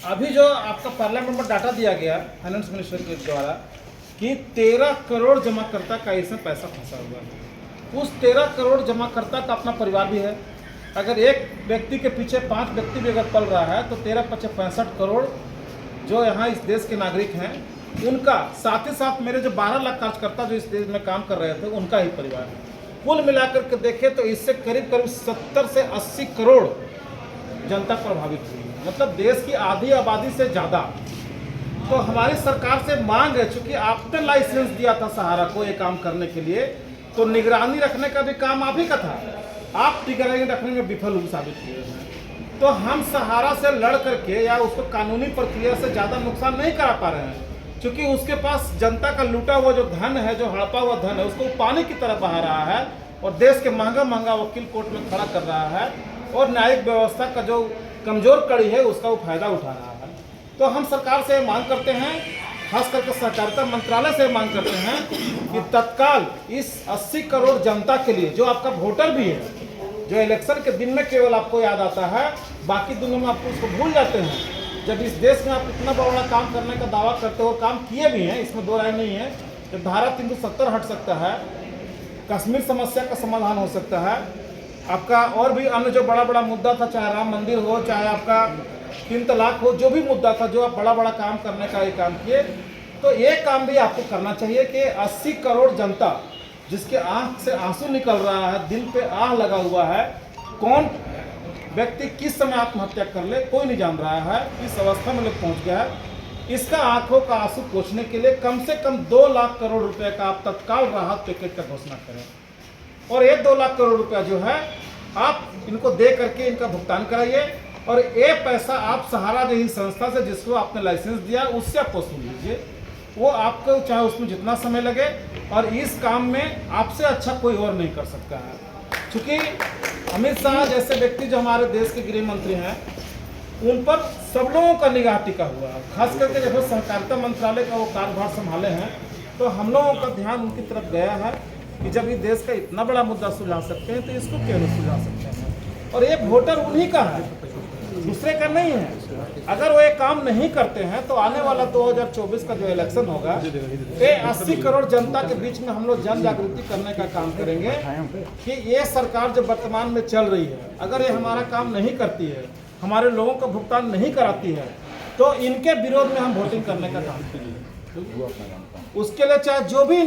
अभी जो आपका पार्लियामेंट में डाटा दिया गया फाइनेंस मिनिस्टर के द्वारा कि 13 करोड़ जमाकर्ता का इसमें पैसा फंसा हुआ है। उस 13 करोड़ जमाकर्ता का अपना परिवार भी है। अगर एक व्यक्ति के पीछे 5 व्यक्ति भी अगर पल रहा है तो 13-65 करोड़ जो यहाँ इस देश के नागरिक हैं उनका, साथ ही साथ मेरे जो 12 लाख कार्यकर्ता जो इस देश में काम कर रहे थे उनका ही परिवार है। कुल मिलाकर के देखें तो इससे करीब 70 से 80 करोड़ जनता प्रभावित हुई है, मतलब देश की आधी आबादी से ज़्यादा। तो हमारी सरकार से मांग है, चूँकि आपने लाइसेंस दिया था सहारा को ये काम करने के लिए, तो निगरानी रखने का भी काम आप ही का था। आप निगरानी रखने में विफल साबित हुए हैं। तो हम सहारा से लड़ करके या उसको कानूनी प्रक्रिया से ज़्यादा नुकसान नहीं करा पा रहे हैं, क्योंकि उसके पास जनता का लूटा हुआ जो धन है, जो हड़पा हुआ धन है, उसको पानी की तरह बहा रहा है और देश के महंगा वकील कोर्ट में खड़ा कर रहा है और न्यायिक व्यवस्था का जो कमजोर कड़ी है उसका वो फायदा उठा रहा है। तो हम सरकार से मांग करते हैं, खास करके सहकारिता मंत्रालय से मांग करते हैं कि तत्काल इस 80 करोड़ जनता के लिए, जो आपका वोटर भी है, जो इलेक्शन के दिन में केवल आपको याद आता है, बाकी दिनों में आपको उसको भूल जाते हैं। जब इस देश में आप इतना बड़ा काम करने का दावा करते हो, काम किए भी हैं, इसमें दो राय नहीं है। जब धारा 370 हट सकता है, कश्मीर समस्या का समाधान हो सकता है, आपका और भी अन्य जो बड़ा मुद्दा था, चाहे राम मंदिर हो, चाहे आपका 3 तलाक हो, जो भी मुद्दा था, जो आप बड़ा काम करने का ये काम किए, तो ये काम भी आपको करना चाहिए कि 80 करोड़ जनता जिसके आंख से आंसू निकल रहा है, दिल पे आह लगा हुआ है, कौन व्यक्ति किस समय आत्महत्या कर ले कोई नहीं जान रहा है, इस अवस्था में लोग पहुंच गया है। इसका आंखों का आंसू पोंछने के लिए कम से कम 2 लाख करोड़ रुपए का आप तत्काल राहत पैकेज का घोषणा करें और ये 2 लाख करोड़ रुपया जो है आप इनको दे करके इनका भुगतान कराइए और ये पैसा आप सहारा जैसी संस्था से जिसको आपने लाइसेंस दिया उससे आप वसूल लीजिए। वो आपको चाहे उसमें जितना समय लगे, और इस काम में आपसे अच्छा कोई और नहीं कर सकता है। चूँकि अमित शाह जैसे व्यक्ति जो हमारे देश के गृह मंत्री हैं, उन पर सब लोगों का निगाह टिका हुआ है। खास करके जब सहकारिता मंत्रालय का वो कार्यभार संभाले हैं तो हम लोगों का ध्यान उनकी तरफ गया है कि जब ये देश का इतना बड़ा मुद्दा सुलझा सकते हैं तो इसको क्यों नहीं सुलझा सकते हैं। और ये वोटर उन्हीं का है, दूसरे का नहीं है। अगर वो ये काम नहीं करते हैं तो आने वाला 2024 का जो इलेक्शन होगा, ये 80 करोड़ जनता के बीच में हम लोग जन जागृति करने का काम करेंगे कि ये सरकार जो वर्तमान में चल रही है, अगर ये हमारा काम नहीं करती है, हमारे लोगों का भुगतान नहीं कराती है, तो इनके विरोध में हम वोटिंग करने का काम करेंगे। उसके लिए चाहे जो भी